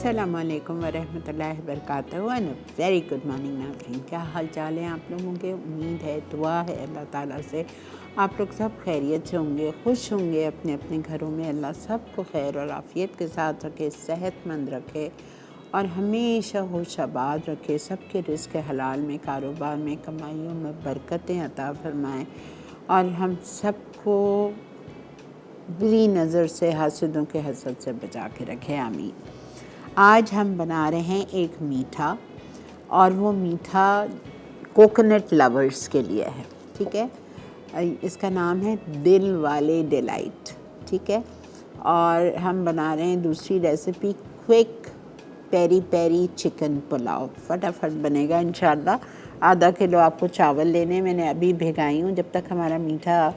अस्सलामुअलैकुम वरहमतुल्लाहि वबरकातुहू and very good morning नाज़रीन। क्या हाल चाल है आप लोगों के? उम्मीद है, दुआ है अल्लाह ताला से आप लोग सब खैरियत से होंगे, खुश होंगे अपने अपने घरों में। अल्लाह सबको खैर और आफ़ियत के साथ रखे, सेहतमंद रखे और हमेशा खुशआबाद रखे। सबके रिज़्क़ हलाल में, कारोबार में, कमाइयों में बरकतें अता फ़रमाएँ और हम सबको बुरी नज़र से, हासिदों के हसद से बचा के रखे, आमीन। आज हम बना रहे हैं एक मीठा, और वो मीठा कोकोनट लवर्स के लिए है, ठीक है। इसका नाम है दिल वाले डिलाइट, ठीक है। और हम बना रहे हैं दूसरी recipe, quick peri peri chicken pulao. फटाफट बनेगा इंशाल्लाह। आधा किलो आपको चावल लेने, मैंने अभी भिगाई हूँ। जब तक हमारा मीठा,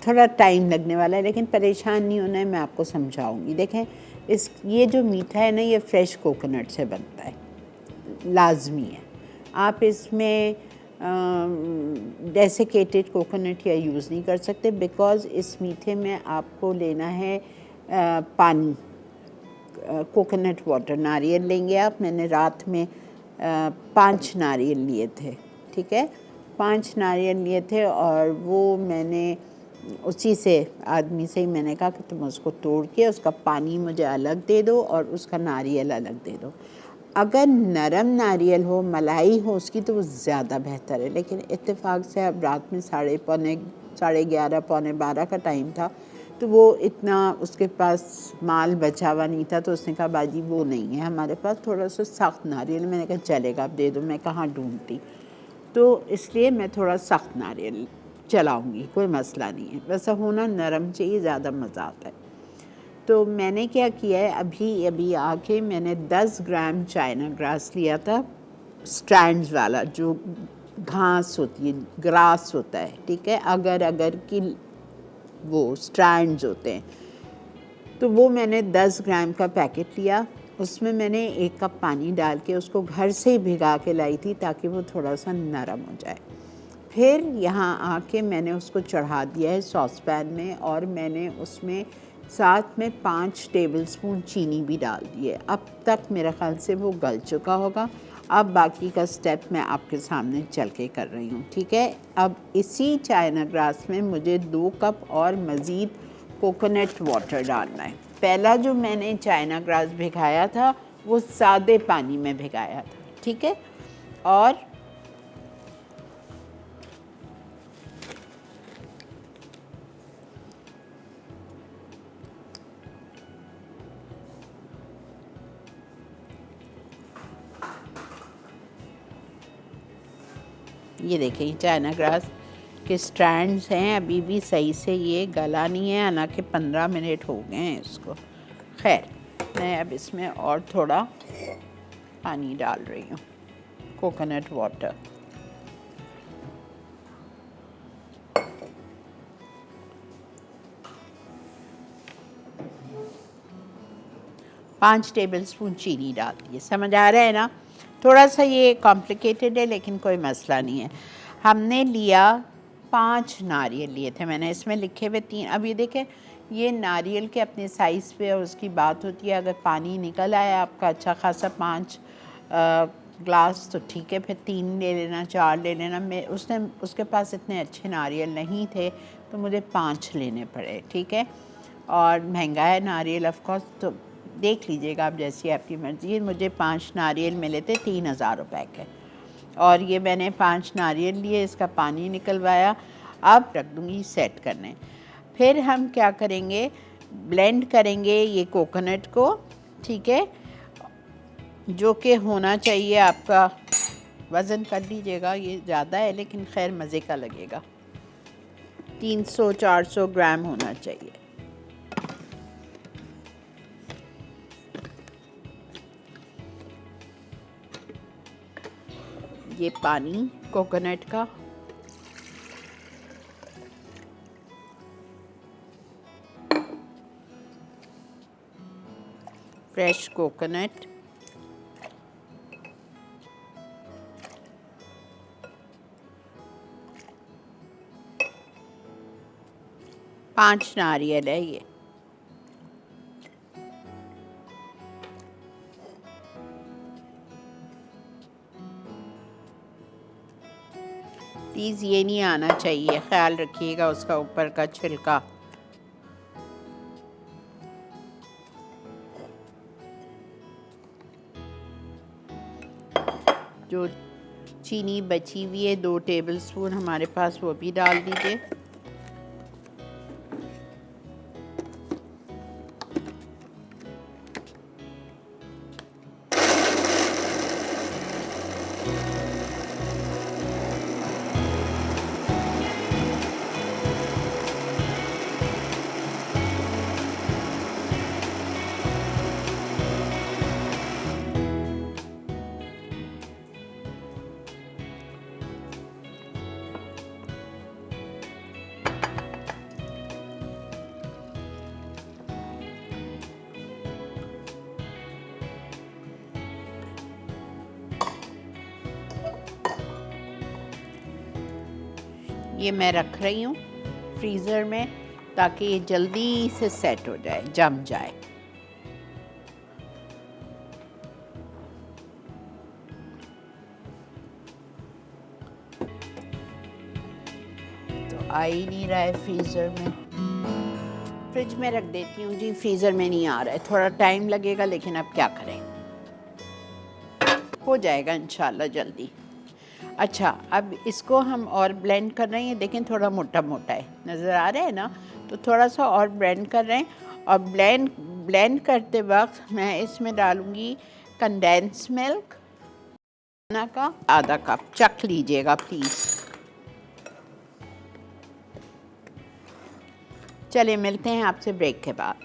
थोड़ा टाइम लगने वाला है, लेकिन परेशान नहीं होना है, मैं आपको समझाऊंगी। देखें, ये जो मीठा है ना, ये फ्रेश कोकोनट से बनता है, लाजमी है। आप इसमें डेसिकेटेड कोकोनट या यूज़ नहीं कर सकते, बिकॉज़ इस मीठे में आपको लेना है पानी, कोकोनट वाटर। नारियल लेंगे आप, मैंने रात में 5 नारियल लिए थे, ठीक है। 5 नारियल लिए थे और वो मैंने उसी से, आदमी से ही मैंने कहा कि तुम उसको तोड़ के उसका पानी मुझे अलग दे दो और उसका नारियल अलग दे दो। अगर नरम नारियल हो, मलाई हो उसकी, तो वो ज़्यादा बेहतर है। लेकिन इत्तेफाक से अब रात में 11:30 पौने 12 का टाइम था, तो वो इतना उसके पास माल बचा हुआ नहीं था। तो उसने कहा बाजी वो नहीं है हमारे पास, थोड़ा सा सख्त नारियल। मैंने कहा चलेगा, आप दे दो, मैं कहाँ ढूंढती। तो इसलिए मैं थोड़ा सख्त नारियल चलाऊँगी, कोई मसला नहीं है। वैसा होना नरम चाहिए, ज़्यादा मज़ा आता है। तो मैंने क्या किया है, अभी आके मैंने 10 ग्राम चाइना ग्रास लिया था, स्ट्रैंड्स वाला, जो घास होती है, ग्रास होता है, ठीक है। अगर की वो स्ट्रैंड्स होते हैं, तो वो मैंने 10 ग्राम का पैकेट लिया। उसमें मैंने 1 कप पानी डाल के उसको घर से ही भिगा के लाई थी, ताकि वो थोड़ा सा नरम हो जाए। फिर यहाँ आके मैंने उसको चढ़ा दिया है सॉस पैन में, और मैंने उसमें साथ में 5 टेबलस्पून चीनी भी डाल दी है। अब तक मेरे ख़्याल से वो गल चुका होगा। अब बाकी का स्टेप मैं आपके सामने चल के कर रही हूँ, ठीक है। अब इसी चाइना ग्रास में मुझे 2 कप और मज़ीद कोकोनट वाटर डालना है। पहला जो मैंने चाइना ग्रास भिगाया था, वो सादे पानी में भिगाया था, ठीक है। और ये देखें, चाइना ग्रास के स्ट्रैंड्स हैं, अभी भी सही से ये गला नहीं है, हालांकि 15 मिनट हो गए हैं इसको। खैर, मैं अब इसमें और थोड़ा पानी डाल रही हूँ, कोकोनट वाटर। पाँच टेबलस्पून चीनी डाल दिए। समझ आ रहा है ना? थोड़ा सा ये कॉम्प्लिकेटेड है, लेकिन कोई मसला नहीं है। हमने लिया 5 नारियल लिए थे मैंने, इसमें लिखे हुए 3। अब ये देखें, ये नारियल के अपने साइज़ पे और उसकी बात होती है। अगर पानी निकल आया आपका अच्छा खासा 5 ग्लास, तो ठीक है, फिर 3 ले लेना, 4 ले लेना। उसके पास इतने अच्छे नारियल नहीं थे, तो मुझे 5 लेने पड़े, ठीक है। और महंगा है नारियल ऑफ कोर्स, तो देख लीजिएगा आप, जैसी आपकी मर्ज़ी। मुझे 5 नारियल मिले थे 3000 रुपए के, और ये मैंने 5 नारियल लिए, इसका पानी निकलवाया। अब रख दूँगी सेट करने। फिर हम क्या करेंगे, ब्लेंड करेंगे ये कोकोनट को, ठीक है, जो कि होना चाहिए आपका, वज़न कर लीजिएगा, ये ज़्यादा है लेकिन खैर मज़े का लगेगा, 300-400 ग्राम होना चाहिए। ये पानी कोकोनट का, फ्रेश कोकोनट, पाँच नारियल है ये, प्लीज़ ये नहीं आना चाहिए, ख्याल रखिएगा उसका ऊपर का छिलका। जो चीनी बची हुई है 2 टेबलस्पून हमारे पास, वो भी डाल दीजिए। ये मैं रख रही हूँ फ्रीज़र में ताकि ये जल्दी से सेट हो जाए, जम जाए। तो आ ही नहीं रहा है फ्रीज़र में, फ्रिज में रख देती हूँ जी। फ्रीज़र में नहीं आ रहा है, थोड़ा टाइम लगेगा, लेकिन अब क्या करें, हो जाएगा इंशाल्लाह जल्दी। अच्छा, अब इसको हम और ब्लेंड कर रहे हैं। देखें थोड़ा मोटा मोटा है, नज़र आ रहा है ना, तो थोड़ा सा और ब्लेंड कर रहे हैं। और ब्लेंड करते वक्त मैं इसमें डालूँगी कंडेंस मिल्क का आधा कप, चख लीजिएगा प्लीज़। चलिए मिलते हैं आपसे ब्रेक के बाद।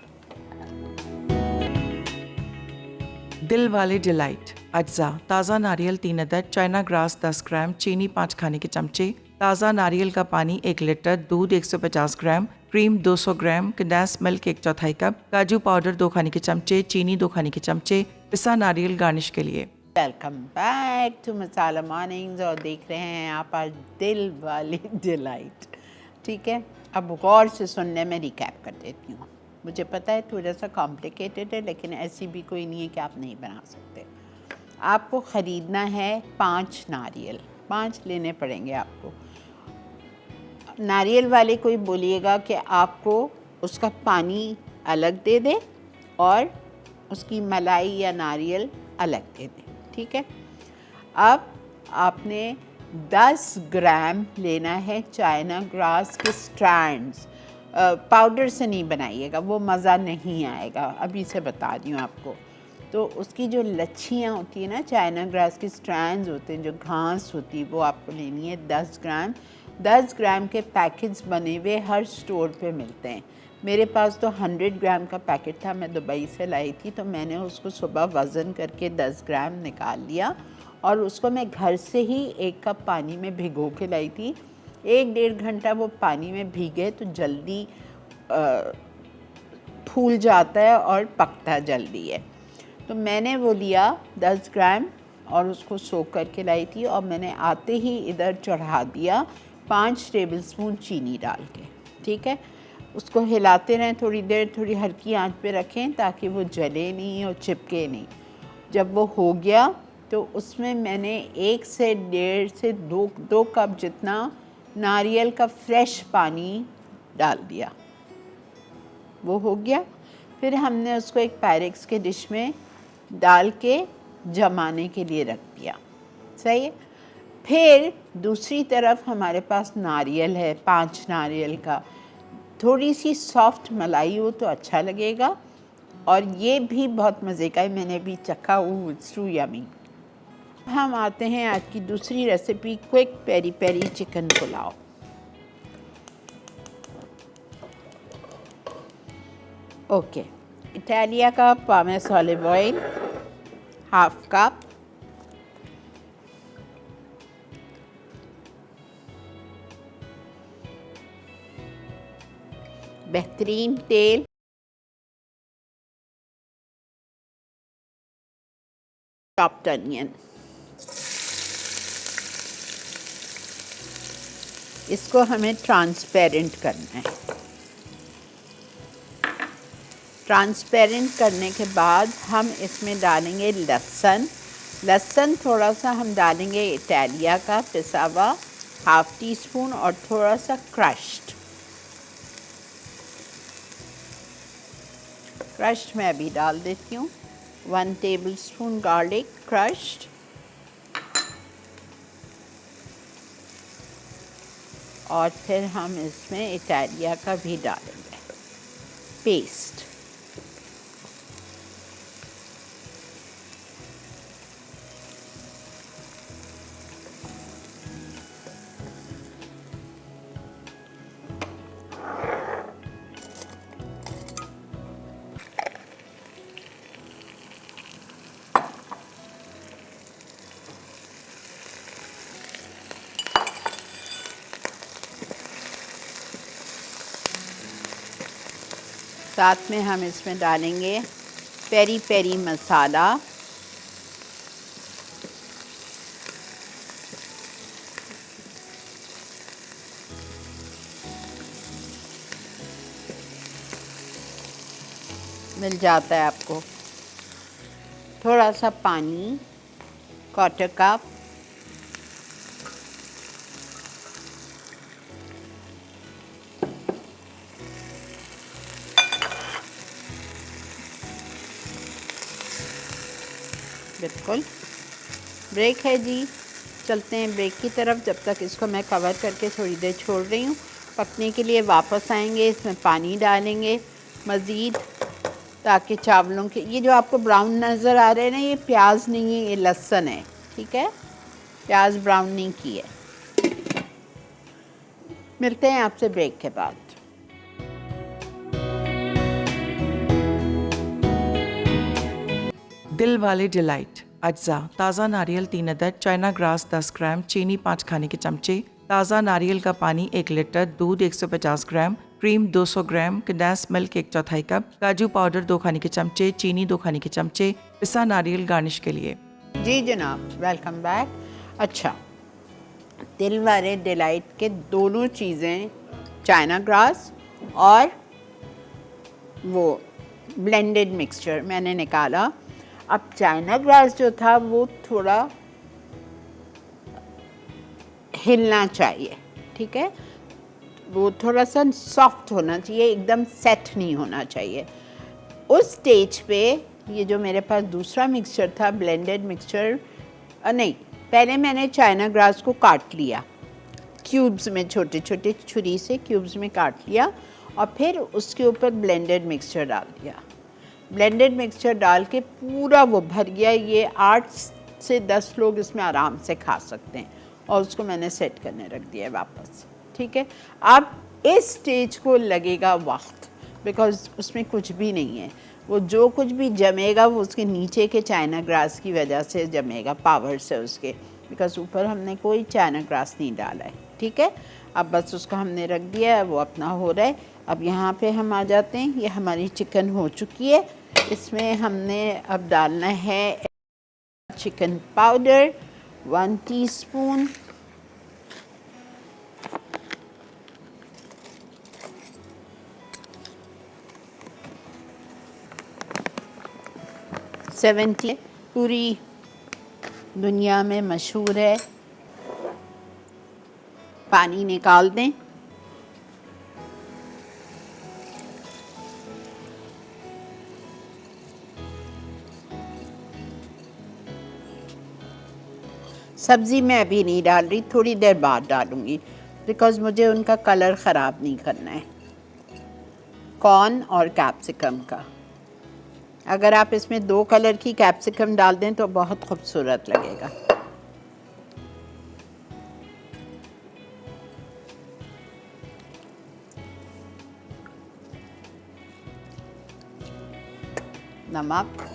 दिल वाले डिलाइट अज्जा ताज़ा नारियल 3 अदद, चाइना ग्रास 10 ग्राम, चीनी 5 खाने के चमचे, ताज़ा नारियल का पानी 1 लीटर, दूध 150 ग्राम, क्रीम 200 ग्राम, कंडेंस मिल्क 1/4 कप, काजू पाउडर 2 खाने के चमचे, चीनी 2 खाने के चमचे, पिसा नारियल गार्निश के लिए। Welcome back to Masala Mornings, और देख रहे हैं आप आज दिल वाली डिलाइट। ठीक है, अब गौर से सुनने में रिकैप कर देती हूँ। मुझे पता है थोड़ा सा कॉम्प्लिकेटेड है, लेकिन ऐसी भी कोई नहीं है कि आप नहीं बना सकते। आपको ख़रीदना है 5 नारियल, 5 लेने पड़ेंगे आपको। नारियल वाले कोई बोलिएगा कि आपको उसका पानी अलग दे दे और उसकी मलाई या नारियल अलग दे दे। ठीक है, अब आपने 10 ग्राम लेना है चाइना ग्रास के स्ट्रैंड्स। पाउडर से नहीं बनाइएगा, वो मज़ा नहीं आएगा, अभी से बता रही हूँ आपको। तो उसकी जो लच्छियाँ होती है ना, चाइना ग्रास के स्ट्रैंड्स होते हैं, जो घास होती है, वो आपको लेनी है 10 ग्राम। 10 ग्राम के पैकेट्स बने हुए हर स्टोर पे मिलते हैं। मेरे पास तो 100 ग्राम का पैकेट था, मैं दुबई से लाई थी, तो मैंने उसको सुबह वज़न करके 10 ग्राम निकाल लिया और उसको मैं घर से ही 1 कप पानी में भिगो के लाई थी। 1-1.5 घंटा वो पानी में भीगे तो जल्दी फूल जाता है और पकता जल्दी है। तो मैंने वो लिया 10 ग्राम और उसको सोख करके लाई थी, और मैंने आते ही इधर चढ़ा दिया 5 टेबलस्पून चीनी डाल के। ठीक है, उसको हिलाते रहें थोड़ी देर, थोड़ी हल्की आंच पे रखें ताकि वो जले नहीं और चिपके नहीं। जब वो हो गया तो उसमें मैंने 1 से 1.5 से 2 कप जितना नारियल का फ्रेश पानी डाल दिया। वो हो गया, फिर हमने उसको एक पायरेक्स के डिश में डाल के जमाने के लिए रख दिया। सही है, फिर दूसरी तरफ हमारे पास नारियल है, 5 नारियल का। थोड़ी सी सॉफ्ट मलाई हो तो अच्छा लगेगा, और ये भी बहुत मज़े का है, मैंने भी चखा, इट्स टू यमी। हम आते हैं आज की दूसरी recipe, quick peri peri chicken pulao. Okay, Italia का पामेस ऑलिव ऑयल 1/2 कप, बेहतरीन तेल, चॉप्ड अनियन। इसको हमें ट्रांसपेरेंट करना है। ट्रांसपेरेंट करने के बाद हम इसमें डालेंगे लहसुन। लहसुन थोड़ा सा हम डालेंगे इटालिया का पिसा हुआ, हाफ टी स्पून और थोड़ा सा क्रश्ड मैं अभी डाल देती हूँ। 1 टेबलस्पून गार्लिक क्रश्ड, और फिर हम इसमें इटालिया का भी डालेंगे पेस्ट। साथ में हम इसमें डालेंगे पेरी पेरी मसाला, मिल जाता है आपको। थोड़ा सा पानी, 1/4 कप, बिल्कुल। ब्रेक है जी, चलते हैं ब्रेक की तरफ। जब तक इसको मैं कवर करके थोड़ी देर छोड़ रही हूँ पकने के लिए। वापस आएंगे, इसमें पानी डालेंगे मज़ीद, ताकि चावलों के ये जो आपको ब्राउन नज़र आ रहे हैं ना, ये प्याज नहीं है, ये लहसुन है, ठीक है। प्याज ब्राउन नहीं की है। मिलते हैं आपसे ब्रेक के बाद। दिल वाले डिलाइट अज्जा, ताज़ा नारियल 3 अदद, चाइना ग्रास 10 ग्राम, चीनी 5 खाने के चमचे, ताज़ा नारियल का पानी 1 लीटर, दूध 150 ग्राम, क्रीम 200 ग्राम, कंडेंस मिल्क 1/4 कप, काजू पाउडर 2 खाने के चमचे, चीनी 2 खाने के चमचे, पिसा नारियल गार्निश के लिए। जी जनाब, वेलकम बैक। अच्छा, दिल वाले डिलाइट के दोनों चीज़ें, चाइना ग्रास और वो ब्लेंडेड मिक्सचर मैंने निकाला। अब चाइना ग्रास जो था वो थोड़ा हिलना चाहिए, ठीक है। वो थोड़ा सा सॉफ्ट होना चाहिए, एकदम सेट नहीं होना चाहिए। उस स्टेज पे ये जो मेरे पास दूसरा मिक्सचर था, ब्लेंडेड मिक्सचर, नहीं, पहले मैंने चाइना ग्रास को काट लिया क्यूब्स में, छोटे छोटे छुरी से क्यूब्स में काट लिया, और फिर उसके ऊपर ब्लेंडेड मिक्सचर डाल दिया। ब्लेंडेड मिक्सचर डाल के पूरा वो भर गया। ये 8 से 10 लोग इसमें आराम से खा सकते हैं, और उसको मैंने सेट करने रख दिया है वापस, ठीक है। अब इस स्टेज को लगेगा वक्त, बिकॉज़ उसमें कुछ भी नहीं है। वो जो कुछ भी जमेगा वो उसके नीचे के चाइना ग्रास की वजह से जमेगा, पावर से उसके, बिकॉज़ ऊपर हमने कोई चाइना ग्रास नहीं डाला है, ठीक है। अब बस उसको हमने रख दिया है, वो अपना हो रहा है। अब यहाँ पे हम आ जाते हैं। ये हमारी चिकन हो चुकी है। इसमें हमने अब डालना है चिकन पाउडर 1 टीस्पून, पूरी दुनिया में मशहूर है। पानी निकाल दें। सब्ज़ी मैं अभी नहीं डाल रही, थोड़ी देर बाद डालूँगी, बिकॉज़ मुझे उनका कलर ख़राब नहीं करना है, कॉर्न और कैप्सिकम का। अगर आप इसमें 2 कलर की कैप्सिकम डाल दें तो बहुत खूबसूरत लगेगा। नमक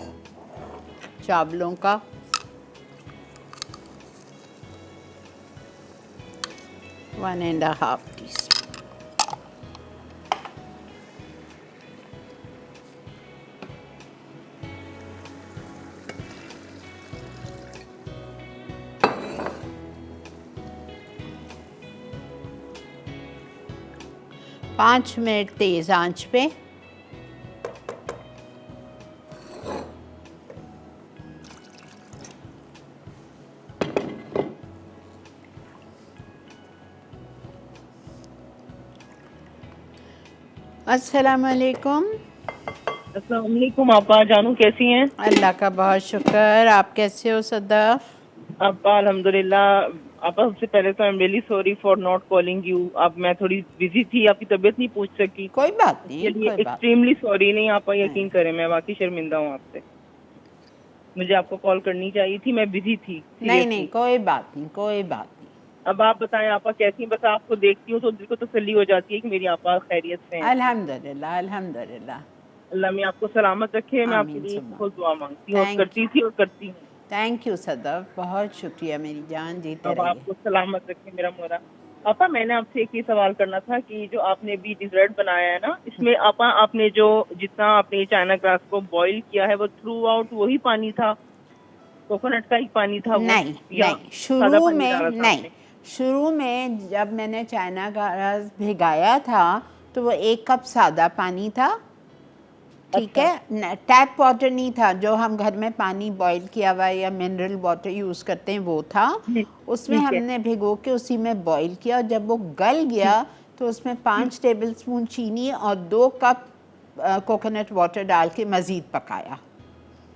चावलों का, वन एंड हाफ टीस्पून, पाँच मिनट तेज़ आंच पे। अस्सलाम वालेकुम। अस्सलाम वालेकुम आपा जानू, कैसी हैं? अल्लाह का बहुत शुक्र। आप कैसे हो सदफ? आपा अल्हम्दुलिल्लाह। आपा सबसे पहले तो I am really sorry for not calling you. अब मैं थोड़ी बिजी थी, आपकी तबीयत नहीं पूछ सकी, कोई बात उसके नहीं, लिए कोई बात एक्सट्रीमली सॉरी। नहीं आपा, नहीं। यकीन करें, मैं वाकई शर्मिंदा हूँ आपसे। मुझे आपको कॉल करनी चाहिए थी, मैं बिजी थी नहीं नहीं, सीरियसली। कोई बात नहीं, कोई बात नहीं। अब आप बताएं आपा कैसी हैं? बस आपको देखती हूँ तो दिल को तसल्ली हो जाती है कि मेरी आपा खैरियत से हैं। अल्हम्दुलिल्लाह, अल्हम्दुलिल्लाह। अल्लाह में आपको सलामत रखे। मैं आपके आमीन लिए सुम्मा। बहुत दुआ मांगती हूँ और थैंक करती यू, थी और करती हूँ। थैंक यू सदफ, बहुत शुक्रिया मेरी जान, जीते अब रहिए। आपको सलामत रखे मेरा मोरा। आपा मैंने आपसे एक ही सवाल करना था कि जो आपने भी डिजर्ट बनाया है ना, इसमें आपा आपने जो जितना आपने चाइना ग्रास को बॉईल किया है वो थ्रू आउट वही पानी था, कोकोनट का ही पानी था वो, नहीं या नहीं, सादा पानी डाला था नहीं, आपने? शुरू में जब मैंने चाइना ग्रास भिगाया था तो वो 1 कप सादा पानी था। ठीक अच्छा है, टैप वाटर नहीं था, जो हम घर में पानी बॉईल किया हुआ या मिनरल वाटर यूज़ करते हैं वो था। उसमें ठीक है। हमने भिगो के उसी में बॉईल किया, और जब वो गल गया तो उसमें 5 टेबलस्पून चीनी और 2 कप कोकोनट वाटर डाल के मज़ीद पकाया।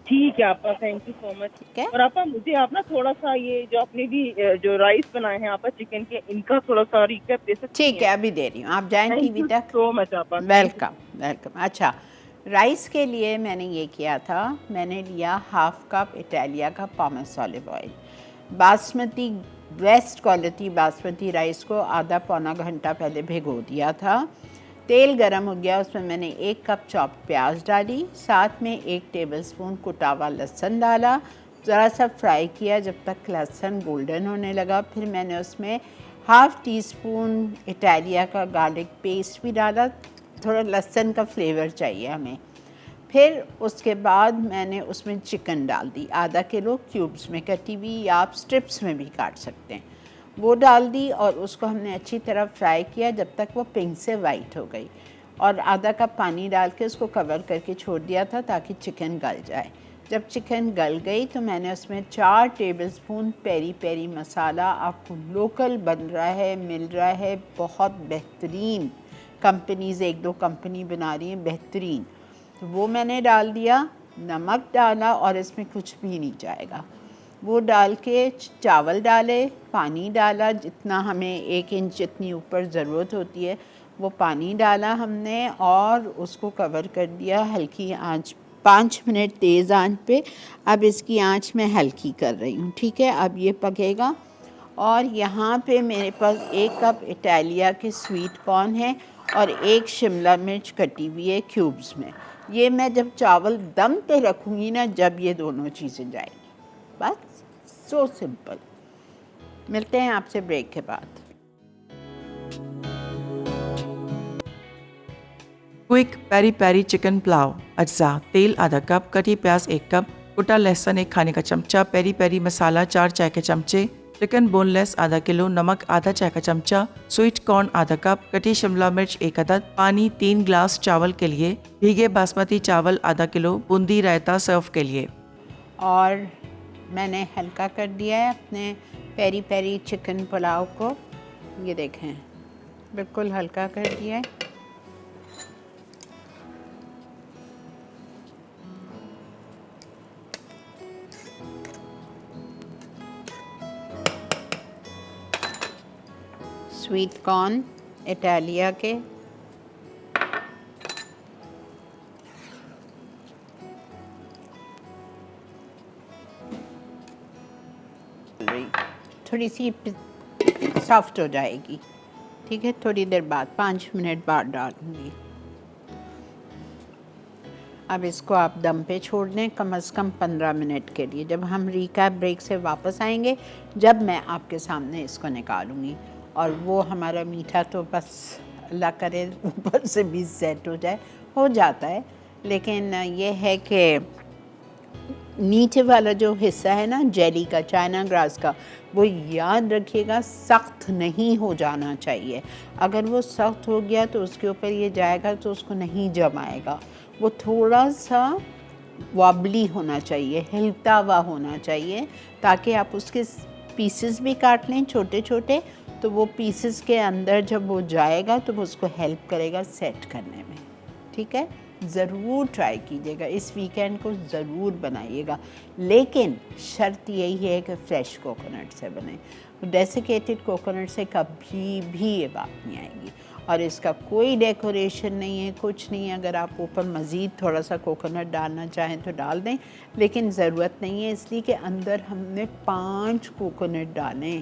ठीक है आपा, थैंक यू सो मच। ठीक है, और आपा मुझे आप ना थोड़ा सा ये जो आपने भी जो राइस बनाए हैं आपा चिकन के, इनका थोड़ा सा रिकैप दे सकती ठीक है, हैं? अभी दे रही हूँ, आप जाएं थैंक टीवी यू तक। सो मच आपा, थैंक यू। Welcome, welcome. अच्छा, राइस के लिए मैंने ये किया था, मैंने लिया 1/2 कप इटालिया का पामस olive oil. Basmati best quality basmati rice को आधा पौना घंटा पहले भिगो दिया था। तेल गरम हो गया, उसमें मैंने 1 कप चॉप प्याज डाली, साथ में 1 टेबलस्पून कुटा हुआ लहसुन डाला। ज़रा सा फ्राई किया जब तक लहसुन गोल्डन होने लगा। फिर मैंने उसमें 1/2 टीस्पून इटालिया का गार्लिक पेस्ट भी डाला, थोड़ा लहसुन का फ्लेवर चाहिए हमें। फिर उसके बाद मैंने उसमें चिकन डाल दी, आधा किलो क्यूब्स में कटी हुई, या आप स्ट्रिप्स में भी काट सकते हैं। वो डाल दी और उसको हमने अच्छी तरह फ्राई किया जब तक वो पिंक से वाइट हो गई, और आधा कप पानी डाल के उसको कवर करके छोड़ दिया था ताकि चिकन गल जाए। जब चिकन गल गई तो मैंने उसमें 4 टेबलस्पून पेरी पेरी मसाला, आपको लोकल बन रहा है, मिल रहा है, बहुत बेहतरीन कंपनीज़ 1-2 कंपनी बना रही हैं बेहतरीन, तो वो मैंने डाल दिया। नमक डाला और इसमें कुछ भी नहीं जाएगा। वो डाल के चावल डाले, पानी डाला, जितना हमें 1 इंच जितनी ऊपर ज़रूरत होती है वो पानी डाला हमने, और उसको कवर कर दिया हल्की आंच, 5 मिनट तेज़ आंच पे। अब इसकी आंच मैं हल्की कर रही हूँ, ठीक है, अब ये पकेगा। और यहाँ पे मेरे पास 1 कप इटालिया के स्वीट कॉर्न है और 1 शिमला मिर्च कटी हुई है क्यूब्स में। ये मैं जब चावल दम पे रखूँगी ना, जब ये दोनों चीज़ें जाएंगी, बस सो सिंपल। मिलते हैं आपसे ब्रेक के बाद। Quick peri peri chicken pulao. अज्जा: तेल आधा कप, कटी प्याज 1 कप, कुटा लहसुन 1 खाने का चमचा, पेरी पेरी मसाला 4 चाय के चमचे, चिकन बोनलेस आधा किलो, नमक आधा चाय का चमचा, स्वीट कॉर्न आधा कप, कटी शिमला मिर्च 1 अदद, पानी 3 ग्लास चावल के लिए, भीगे बासमती चावल आधा किलो, बूंदी रायता सर्व के लिए। और मैंने हल्का कर दिया है अपने पेरी पेरी चिकन पुलाव को, ये देखें बिल्कुल हल्का कर दिया है। स्वीट कॉर्न इटालिया के, थोड़ी सी सॉफ्ट हो जाएगी, ठीक है, थोड़ी देर बाद 5 मिनट बाद डालूंगी। अब इसको आप दम पे छोड़ दें कम से कम 15 मिनट के लिए। जब हम रिकैप ब्रेक से वापस आएंगे, जब मैं आपके सामने इसको निकालूंगी, और वो हमारा मीठा तो बस अल्लाह करे ऊपर से भी सेट हो जाता है, लेकिन ये है कि नीचे वाला जो हिस्सा है ना जेली का, चाइना ग्रास का, वो याद रखिएगा सख्त नहीं हो जाना चाहिए। अगर वो सख्त हो गया तो उसके ऊपर ये जाएगा तो उसको नहीं जमाएगा। वो थोड़ा सा वॉबली होना चाहिए, हिलता हुआ होना चाहिए, ताकि आप उसके पीसेस भी काट लें छोटे छोटे तो वो पीसेस के अंदर जब वो जाएगा तो वो उसको हेल्प करेगा सेट करने में। ठीक है, ज़रूर ट्राई कीजिएगा, इस वीकेंड को ज़रूर बनाइएगा, लेकिन शर्त यही है कि फ़्रेश कोकोनट से बने। डेसिकेटेड कोकोनट से कभी भी ये बात नहीं आएगी। और इसका कोई डेकोरेशन नहीं है, कुछ नहीं है। अगर आप ऊपर मज़ीद थोड़ा सा कोकोनट डालना चाहें तो डाल दें, लेकिन ज़रूरत नहीं है, इसलिए कि अंदर हमने 5 कोकोनट डाले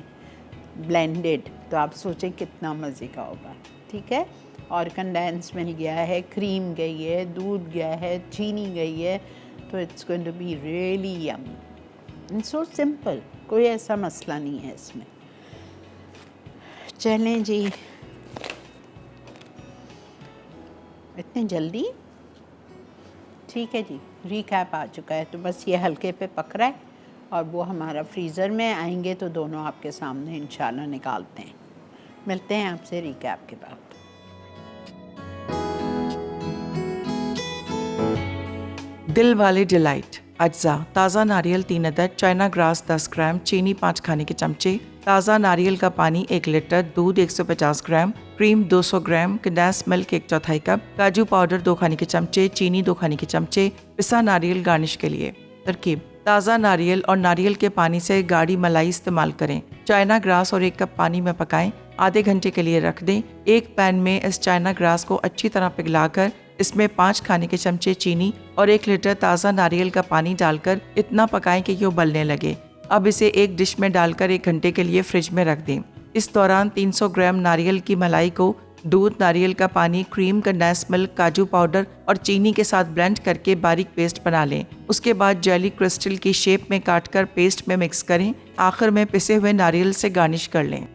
ब्लेंडेड। तो आप सोचें कितना मज़े का होगा। ठीक है, और कंडेंस मिल गया है, क्रीम गई है, दूध गया है, चीनी गई है, तो it's going to be really yummy and so simple. कोई ऐसा मसला नहीं है इसमें। चलें जी, इतनी जल्दी? ठीक है जी, रिकैप आ चुका है। तो बस ये हल्के पे पक रहा है और वो हमारा फ्रीज़र में आएंगे तो दोनों आपके सामने इंशाल्लाह निकालते हैं। मिलते हैं आपसे रिकैप के बाद। दिल वाले डिलाइट अज्जा ताज़ा नारियल 3 अदद, चाइना ग्रास 10 ग्राम, चीनी 5 खाने के चमचे, ताज़ा नारियल का पानी 1 लीटर, दूध 150 ग्राम, क्रीम 200 ग्राम, कंडेंस मिल्क 1/4 कप, काजू पाउडर 2 खाने के चमचे, चीनी 2 खाने के चमचे, पिसा नारियल गार्निश के लिए। तरकीब: ताज़ा नारियल और नारियल के पानी से गाढ़ी मलाई इस्तेमाल करें। चाइना ग्रास और 1 कप पानी में पकाएं, आधे घंटे के लिए रख दें। एक पैन में इस चाइना ग्रास को अच्छी तरह पिघलाकर इसमें 5 खाने के चमचे चीनी और 1 लीटर ताज़ा नारियल का पानी डालकर इतना पकाएं कि ये उबलने लगे। अब इसे एक डिश में डालकर 1 घंटे के लिए फ्रिज में रख दें। इस दौरान 300 ग्राम नारियल की मलाई को दूध, नारियल का पानी, क्रीम, कंडेंस मिल्क, काजू पाउडर और चीनी के साथ ब्लेंड करके बारीक पेस्ट बना लें। उसके बाद जेली क्रिस्टल की शेप में काटकर पेस्ट में मिक्स करें। आखिर में पिसे हुए नारियल से गार्निश कर लें।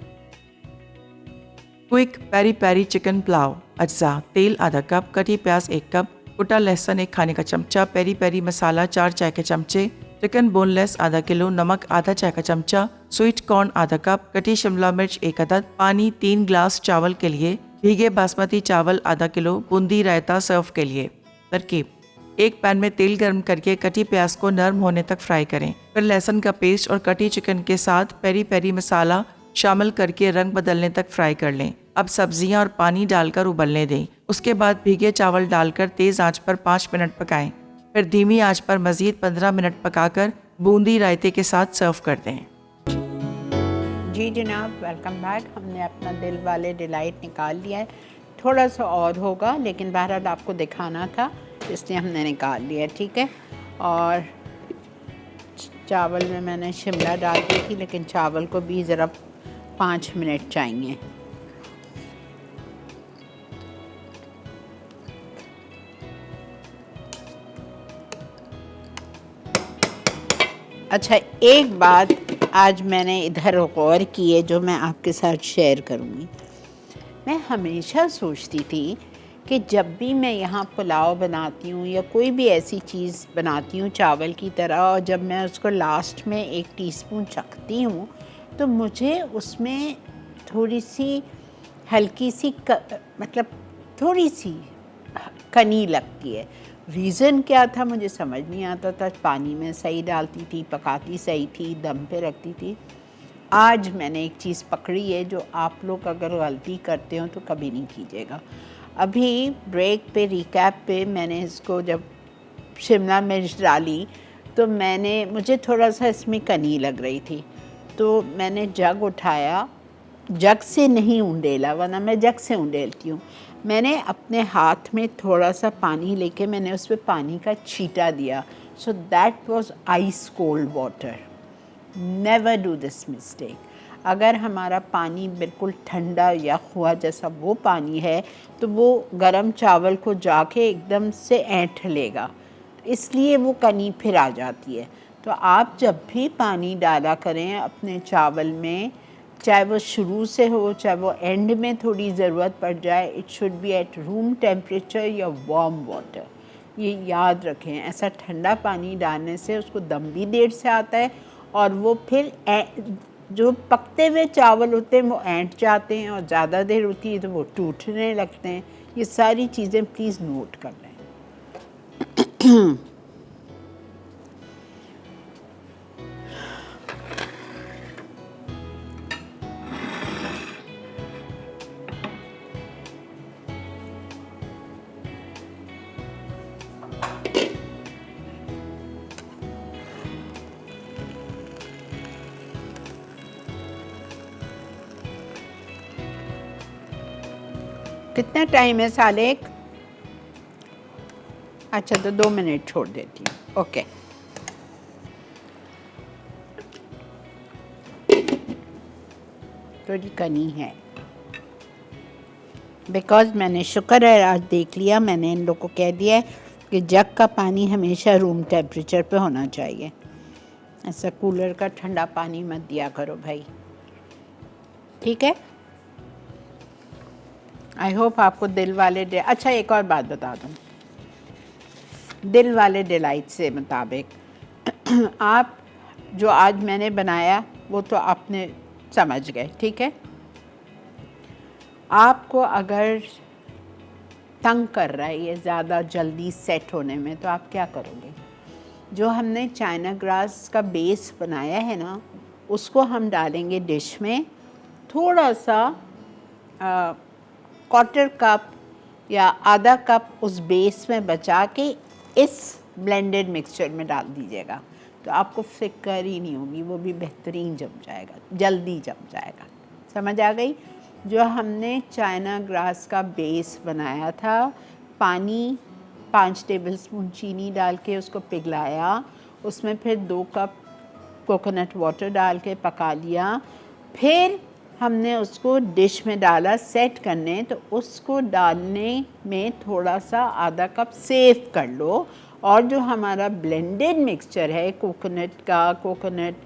Quick peri peri chicken pulao अज्जा: तेल आधा कप, कटी प्याज 1 कप, कुटा लहसुन 1 खाने का चमचा, पेरी पेरी मसाला 4 चाय के चमचे, चिकन बोनलेस आधा किलो, नमक आधा चाय का चमचा, स्वीट कॉर्न आधा कप, कटी शिमला मिर्च 1 अदद, पानी 3 ग्लास चावल के लिए, भीगे बासमती चावल आधा किलो, बूंदी रायता सर्व के लिए। तरकीब: एक पैन में तेल गर्म करके कटी प्याज को नरम होने तक फ्राई करें। फिर लहसुन का पेस्ट और कटी चिकन के साथ पेरी पेरी मसाला शामिल करके रंग बदलने तक फ्राई कर लें। अब सब्जियां और पानी डालकर उबलने दें। उसके बाद भीगे चावल डालकर तेज़ आंच पर 5 मिनट पकाएं। फिर धीमी आंच पर मज़ीद 15 मिनट पकाकर बूंदी रायते के साथ सर्व कर दें। जी जनाब, वेलकम बैक। हमने अपना दिल वाले डिलाइट निकाल लिया है। थोड़ा सा और होगा, लेकिन बहरहाल आपको दिखाना था इसलिए हमने निकाल लिया। ठीक है, और चावल में मैंने शिमला डाल दी थी, लेकिन चावल को भी ज़रा 5 मिनट चाहिए। अच्छा, एक बात आज मैंने इधर गौर की है जो मैं आपके साथ शेयर करूँगी। मैं हमेशा सोचती थी कि जब भी मैं यहाँ पुलाव बनाती हूँ या कोई भी ऐसी चीज़ बनाती हूँ चावल की तरह, और जब मैं उसको लास्ट में 1 टीस्पून चखती हूँ तो मुझे उसमें थोड़ी सी हल्की सी मतलब थोड़ी सी कनी लगती है। रीज़न क्या था मुझे समझ नहीं आता था। पानी में सही डालती थी, पकाती सही थी, दम पे रखती थी। आज मैंने एक चीज़ पकड़ी है जो आप लोग अगर गलती करते हो तो कभी नहीं कीजिएगा। अभी ब्रेक पे रिकैप पे मैंने इसको जब शिमला मिर्च डाली तो मुझे थोड़ा सा इसमें कनी लग रही थी, तो मैंने जग उठाया, जग से नहीं उंडेला, वरना मैं जग से उंडेलती हूँ। मैंने अपने हाथ में थोड़ा सा पानी लेके मैंने उस पर पानी का छींटा दिया। So that was ice cold water. Never do this mistake. अगर हमारा पानी बिल्कुल ठंडा या खुआ जैसा वो पानी है तो वो गरम चावल को जाके एकदम से ऐंठ लेगा, इसलिए वो कनी फिर आ जाती है। तो आप जब भी पानी डाला करें अपने चावल में, चाहे वो शुरू से हो चाहे वो एंड में थोड़ी ज़रूरत पड़ जाए, it should be at room temperature या वार्म वाटर। ये याद रखें। ऐसा ठंडा पानी डालने से उसको दम भी देर से आता है और वो फिर जो पकते हुए चावल होते हैं वो ऐंठ जाते हैं, और ज़्यादा देर होती है तो वो टूटने लगते हैं। ये सारी चीज़ें प्लीज़ नोट कर लें। कितना टाइम है सालेक? अच्छा, तो 2 मिनट छोड़ देती हूँ। ओके। थोड़ी कनी है, बिकॉज मैंने शुक्र है आज देख लिया, मैंने इन लोग को कह दिया है कि जग का पानी हमेशा रूम टेम्परेचर पे होना चाहिए। ऐसा कूलर का ठंडा पानी मत दिया करो भाई, ठीक है? आई होप आपको दिल वाले अच्छा, एक और बात बता दूँ, दिल वाले डिलाइट से मुताबिक आप जो आज मैंने बनाया वो तो आपने समझ गए, ठीक है? आपको अगर तंग कर रहा है ये ज़्यादा जल्दी सेट होने में, तो आप क्या करोगे? जो हमने चाइना ग्रास का बेस बनाया है ना, उसको हम डालेंगे डिश में, थोड़ा सा क्वार्टर कप या आधा कप उस बेस में बचा के इस ब्लेंडेड मिक्सचर में डाल दीजिएगा, तो आपको फिक्र ही नहीं होगी, वो भी बेहतरीन जम जाएगा, जल्दी जम जाएगा। समझ आ गई? जो हमने चाइना ग्रास का बेस बनाया था, पानी 5 टेबलस्पून चीनी डाल के उसको पिघलाया, उसमें फिर 2 कप कोकोनट वाटर डाल के पका लिया, फिर हमने उसको डिश में डाला सेट करने, तो उसको डालने में थोड़ा सा आधा कप सेव कर लो, और जो हमारा ब्लेंडेड मिक्सचर है कोकोनट का, कोकोनट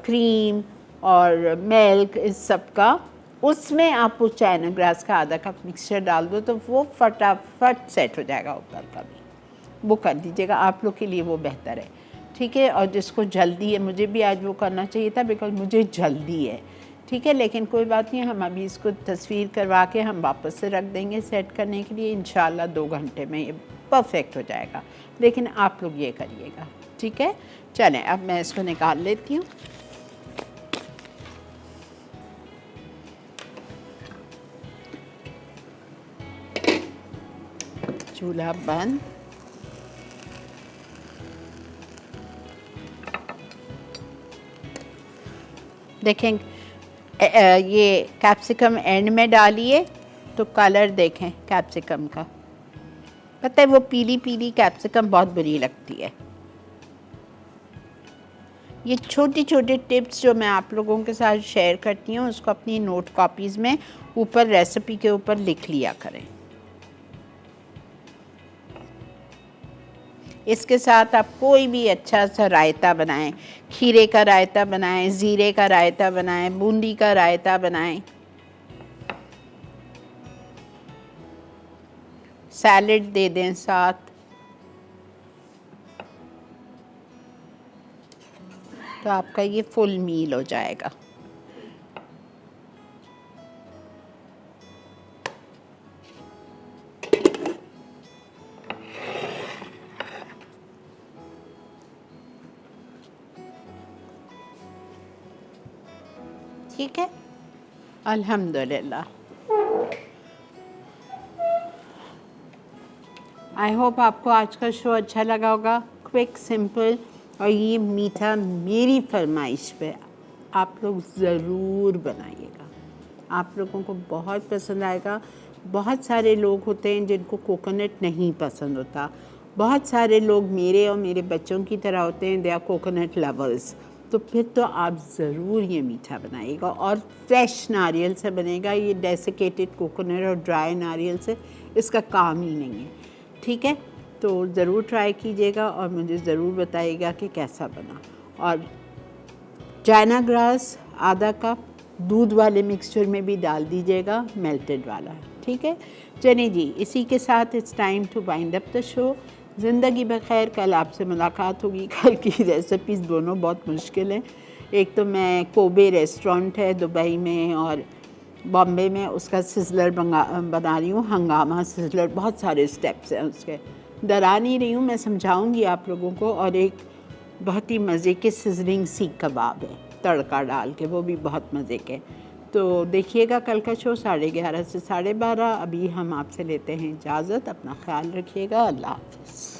क्रीम और मिल्क, इस सब का, उसमें आप उस चाइना ग्रास का आधा कप मिक्सचर डाल दो, तो वो फटाफट सेट हो जाएगा ऊपर का भी। वो कर दीजिएगा, आप लोग के लिए वो बेहतर है, ठीक है? और जिसको जल्दी है, मुझे भी आज वो करना चाहिए था बिकॉज मुझे जल्दी है, ठीक है? लेकिन कोई बात नहीं, हम अभी इसको तस्वीर करवा के हम वापस से रख देंगे सेट करने के लिए। इंशाल्लाह 2 घंटे में ये परफेक्ट हो जाएगा, लेकिन आप लोग ये करिएगा, ठीक है? चलें, अब मैं इसको निकाल लेती हूँ। चूल्हा बंद। देखें, ये कैप्सिकम एंड में डालिए तो कलर देखें कैप्सिकम का, पता है वो पीली पीली कैप्सिकम बहुत बुरी लगती है। ये छोटी छोटी टिप्स जो मैं आप लोगों के साथ शेयर करती हूँ, उसको अपनी नोट कॉपीज़ में ऊपर रेसिपी के ऊपर लिख लिया करें। इसके साथ आप कोई भी अच्छा सा रायता बनाएं, खीरे का रायता बनाएं, ज़ीरे का रायता बनाएं, बूंदी का रायता बनाएं, सैलेड दे दें साथ, तो आपका ये फुल मील हो जाएगा। ठीक है, अल्हम्दुलिल्लाह। आई होप आपको आज का शो अच्छा लगा होगा, क्विक, सिंपल, और ये मीठा मेरी फरमाइश पे आप लोग ज़रूर बनाइएगा, आप लोगों को बहुत पसंद आएगा। बहुत सारे लोग होते हैं जिनको कोकोनट नहीं पसंद होता, बहुत सारे लोग मेरे और मेरे बच्चों की तरह होते हैं, दे आर कोकोनट लवर्स, तो फिर तो आप ज़रूर ये मीठा बनाइएगा, और फ्रेश नारियल से बनेगा। ये डेसिकेटेड कोकोनट और ड्राई नारियल से इसका काम ही नहीं है, ठीक है? तो ज़रूर ट्राई कीजिएगा और मुझे ज़रूर बताइएगा कि कैसा बना। और चाइना ग्रास आधा कप दूध वाले मिक्सचर में भी डाल दीजिएगा, मेल्टेड वाला, ठीक है? चलिए जी, इसी के साथ it's time to wind up the show. ज़िंदगी बखैर, कल आपसे मुलाकात होगी। कल की रेसिपीज़ दोनों बहुत मुश्किल हैं। एक तो मैं कोबे रेस्टोरेंट है दुबई में और बॉम्बे में, उसका सिज़लर बना रही हूँ, हंगामा सिज़लर, बहुत सारे स्टेप्स हैं उसके, डरा नहीं रही हूँ, मैं समझाऊँगी आप लोगों को। और एक बहुत ही मज़े के सिजलिंग सीख कबाब है, तड़का डाल के, वो भी बहुत मज़े के। तो देखिएगा कल का शो 11:30 से 12:30। अभी हम आपसे लेते हैं इजाज़त, अपना ख्याल रखिएगा, अल्लाह हाफ़िज़।